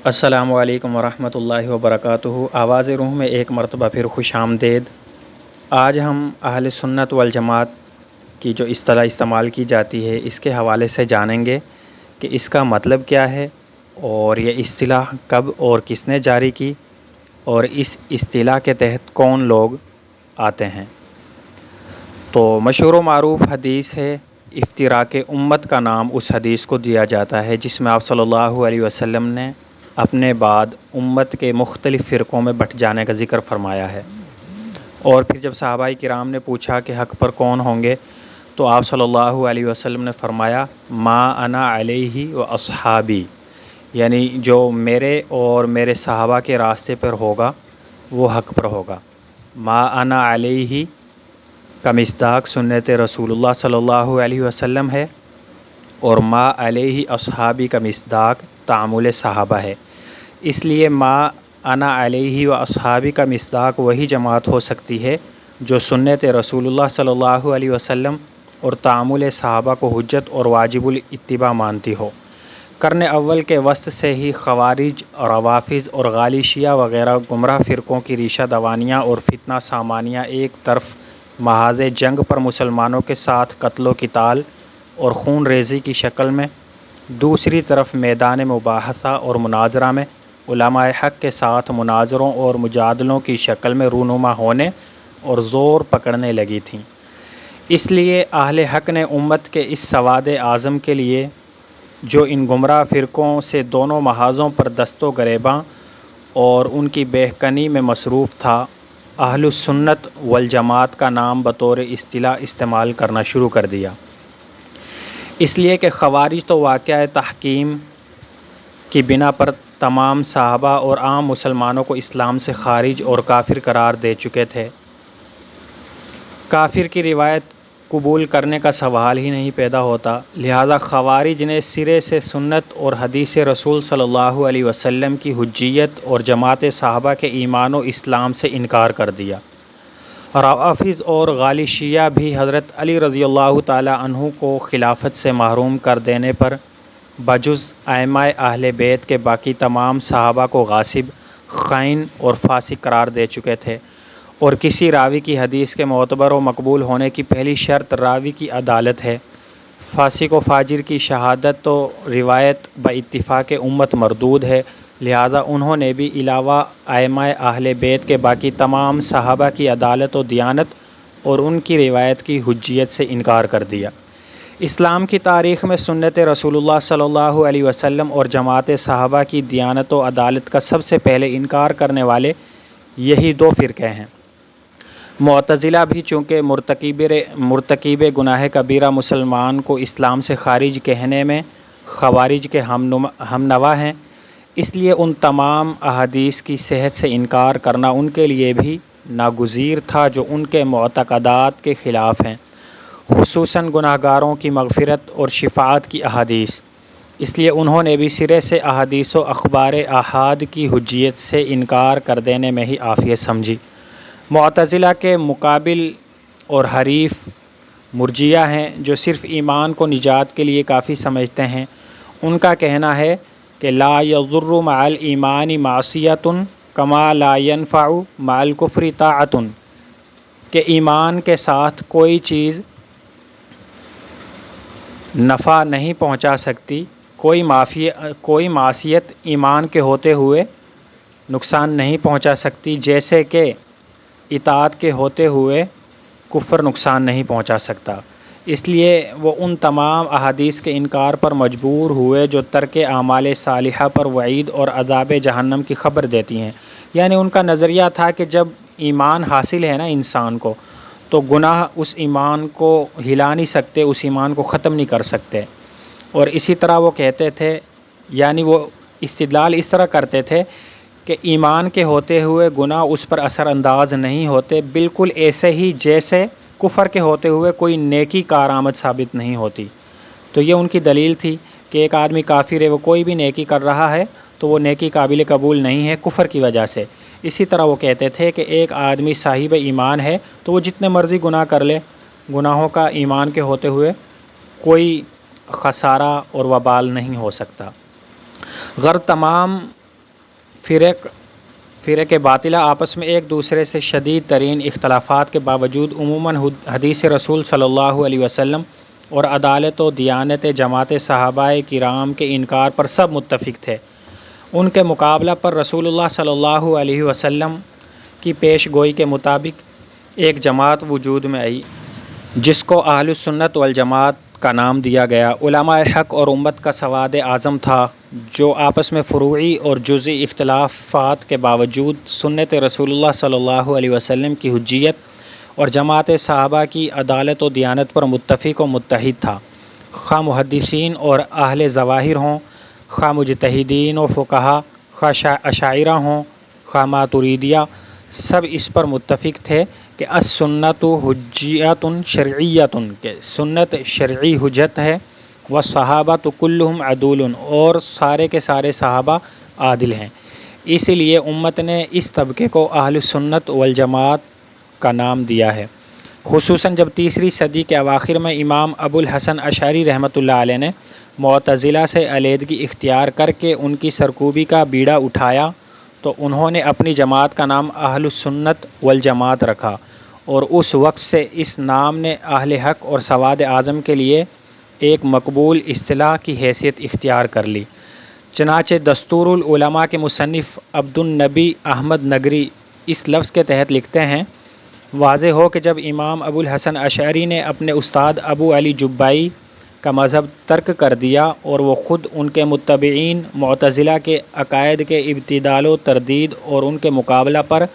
السلام علیکم ورحمۃ اللہ وبرکاتہ۔ آواز روح میں ایک مرتبہ پھر خوش آمدید۔ آج ہم اہل سنت والجماعت کی جو اصطلاح استعمال کی جاتی ہے اس کے حوالے سے جانیں گے کہ اس کا مطلب کیا ہے اور یہ اصطلاح کب اور کس نے جاری کی اور اس اصطلاح کے تحت کون لوگ آتے ہیں۔ تو مشہور و معروف حدیث ہے، افتراق امت کا نام اس حدیث کو دیا جاتا ہے جس میں آپ صلی اللہ علیہ وسلم نے اپنے بعد امت کے مختلف فرقوں میں بٹ جانے کا ذکر فرمایا ہے۔ اور پھر جب صحابہ کرام نے پوچھا کہ حق پر کون ہوں گے تو آپ صلی اللہ علیہ وسلم نے فرمایا ما انا علیہ و اصحابی، یعنی جو میرے اور میرے صحابہ کے راستے پر ہوگا وہ حق پر ہوگا۔ ما انا علیہ کا مصداق سنت رسول اللہ صلی اللہ علیہ وسلم ہے اور ما علیہ اصحابی کا مصداق تعامل صحابہ ہے۔ اس لیے ما انا علیہ و اصحابی کا مصداق وہی جماعت ہو سکتی ہے جو سنت رسول اللہ صلی اللہ علیہ وسلم اور تعامل صحابہ کو حجت اور واجب الاتباع مانتی ہو۔ قرن اول کے وسط سے ہی خوارج، روافض اور غالی شیعہ وغیرہ گمراہ فرقوں کی ریشہ دوانیاں اور فتنہ سامانیاں ایک طرف محاذ جنگ پر مسلمانوں کے ساتھ قتل و قتال اور خون ریزی کی شکل میں، دوسری طرف میدان مباحثہ اور مناظرہ میں علماء حق کے ساتھ مناظروں اور مجادلوں کی شکل میں رونما ہونے اور زور پکڑنے لگی تھیں۔ اس لیے اہل حق نے امت کے اس سواد اعظم کے لیے جو ان گمراہ فرقوں سے دونوں محاذوں پر دست و گریباں اور ان کی بہکنی میں مصروف تھا، اہل السنت والجماعت کا نام بطور اصطلاح استعمال کرنا شروع کر دیا۔ اس لیے کہ خوارج تو واقعہ تحکیم کی بنا پر تمام صحابہ اور عام مسلمانوں کو اسلام سے خارج اور کافر قرار دے چکے تھے۔ کافر کی روایت قبول کرنے کا سوال ہی نہیں پیدا ہوتا، لہذا خوارج نے سرے سے سنت اور حدیث رسول صلی اللہ علیہ وسلم کی حجیت اور جماعت صحابہ کے ایمان و اسلام سے انکار کر دیا۔ روافض اور غالی شیعہ بھی حضرت علی رضی اللہ تعالی عنہ کو خلافت سے محروم کر دینے پر بجز ائمہ اہل بیت کے باقی تمام صحابہ کو غاصب، خائن اور فاسق قرار دے چکے تھے، اور کسی راوی کی حدیث کے معتبر و مقبول ہونے کی پہلی شرط راوی کی عدالت ہے۔ فاسق و فاجر کی شہادت تو روایت باتفاق امت مردود ہے، لہذا انہوں نے بھی علاوہ ائمہ اہل بیت کے باقی تمام صحابہ کی عدالت و دیانت اور ان کی روایت کی حجیت سے انکار کر دیا۔ اسلام کی تاریخ میں سنت رسول اللہ صلی اللہ علیہ وسلم اور جماعت صحابہ کی دیانت و عدالت کا سب سے پہلے انکار کرنے والے یہی دو فرقے ہیں۔ معتزلہ بھی چونکہ مرتکب گناہ کبیرہ مسلمان کو اسلام سے خارج کہنے میں خوارج کے ہم نوا ہیں، اس لیے ان تمام احادیث کی صحت سے انکار کرنا ان کے لیے بھی ناگزیر تھا جو ان کے معتقدات کے خلاف ہیں، خصوصاً گناہ گاروں کی مغفرت اور شفاعت کی احادیث۔ اس لیے انہوں نے بھی سرے سے احادیث و اخبار احاد کی حجیت سے انکار کر دینے میں ہی عافیت سمجھی۔ معتزلہ کے مقابل اور حریف مرجئہ ہیں جو صرف ایمان کو نجات کے لیے کافی سمجھتے ہیں۔ ان کا کہنا ہے کہ لا یضر مع الایمان معصیۃ کما لا ينفع مع الکفر طاعۃ، کہ ایمان کے ساتھ کوئی چیز نفع نہیں پہنچا سکتی، کوئی معصیت ایمان کے ہوتے ہوئے نقصان نہیں پہنچا سکتی، جیسے کہ اطاعت کے ہوتے ہوئے کفر نقصان نہیں پہنچا سکتا۔ اس لیے وہ ان تمام احادیث کے انکار پر مجبور ہوئے جو ترک اعمال صالحہ پر وعید اور عذاب جہنم کی خبر دیتی ہیں۔ یعنی ان کا نظریہ تھا کہ جب ایمان حاصل ہے نا انسان کو، تو گناہ اس ایمان کو ہلا نہیں سکتے، اس ایمان کو ختم نہیں کر سکتے۔ اور اسی طرح وہ کہتے تھے، یعنی وہ استدلال اس طرح کرتے تھے کہ ایمان کے ہوتے ہوئے گناہ اس پر اثر انداز نہیں ہوتے، بالکل ایسے ہی جیسے کفر کے ہوتے ہوئے کوئی نیکی کارآمد ثابت نہیں ہوتی۔ تو یہ ان کی دلیل تھی کہ ایک آدمی کافر ہے، وہ کوئی بھی نیکی کر رہا ہے تو وہ نیکی قابل قبول نہیں ہے کفر کی وجہ سے۔ اسی طرح وہ کہتے تھے کہ ایک آدمی صاحب ایمان ہے تو وہ جتنے مرضی گناہ کر لے، گناہوں کا ایمان کے ہوتے ہوئے کوئی خسارہ اور وبال نہیں ہو سکتا۔ غرض تمام فرق باطلہ آپس میں ایک دوسرے سے شدید ترین اختلافات کے باوجود عموماً حدیث رسول صلی اللہ علیہ وسلم اور عدالت و دیانت جماعت صحابہ کرام کے انکار پر سب متفق تھے۔ ان کے مقابلہ پر رسول اللہ صلی اللہ علیہ وسلم کی پیش گوئی کے مطابق ایک جماعت وجود میں آئی جس کو اہل السنت والجماعت کا نام دیا گیا۔ علماء حق اور امت کا سواد اعظم تھا جو آپس میں فروعی اور جزئی اختلافات کے باوجود سنت رسول اللہ صلی اللہ علیہ وسلم کی حجیت اور جماعت صحابہ کی عدالت و دیانت پر متفق و متحد تھا۔ خواہ محدثین اور اہل ظواہر ہوں، خواہ مجتہدین و فقہا، خواہ اشاعرہ ہوں، خواہ ماتریدیہ، سب اس پر متفق تھے کہ السنت حجیۃ شرعیۃ، کہ سنت شرعی حجت ہے، والصحابۃ کلہم عدول، اور سارے کے سارے صحابہ عادل ہیں۔ اسی لیے امت نے اس طبقے کو اہل السنت والجماعت کا نام دیا ہے۔ خصوصاً جب تیسری صدی کے اواخر میں امام ابو الحسن اشعری رحمۃ اللہ علیہ نے معتزلہ سے علیحدگی اختیار کر کے ان کی سرکوبی کا بیڑا اٹھایا تو انہوں نے اپنی جماعت کا نام اہل السنت والجماعت رکھا، اور اس وقت سے اس نام نے اہل حق اور سواد اعظم کے لیے ایک مقبول اصطلاح کی حیثیت اختیار کر لی۔ چنانچہ دستور العلماء کے مصنف عبد النبی احمد نگری اس لفظ کے تحت لکھتے ہیں: واضح ہو کہ جب امام ابو الحسن اشعری نے اپنے استاد ابو علی جبائی کا مذہب ترک کر دیا اور وہ خود ان کے متبعین معتزلہ کے عقائد کے ابتدال و تردید اور ان کے مقابلہ پر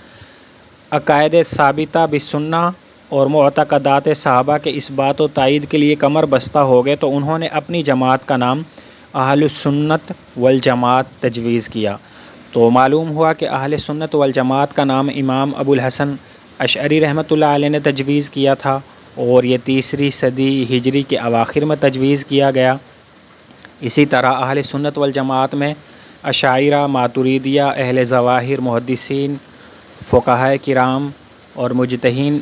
عقائد ثابتہ بالسنہ اور معتقدات صحابہ کے اثبات و تائید کے لیے کمر بستہ ہو گئے تو انہوں نے اپنی جماعت کا نام اہل السنت والجماعت تجویز کیا۔ تو معلوم ہوا کہ اہل سنت والجماعت کا نام امام ابو الحسن اشعری رحمۃ اللہ علیہ نے تجویز کیا تھا، اور یہ تیسری صدی ہجری کے اواخر میں تجویز کیا گیا۔ اسی طرح اہل سنت والجماعت میں اشاعرہ، ماتریدیہ، اہل ظواہر، محدثین، فقہاء کرام اور مجتہدین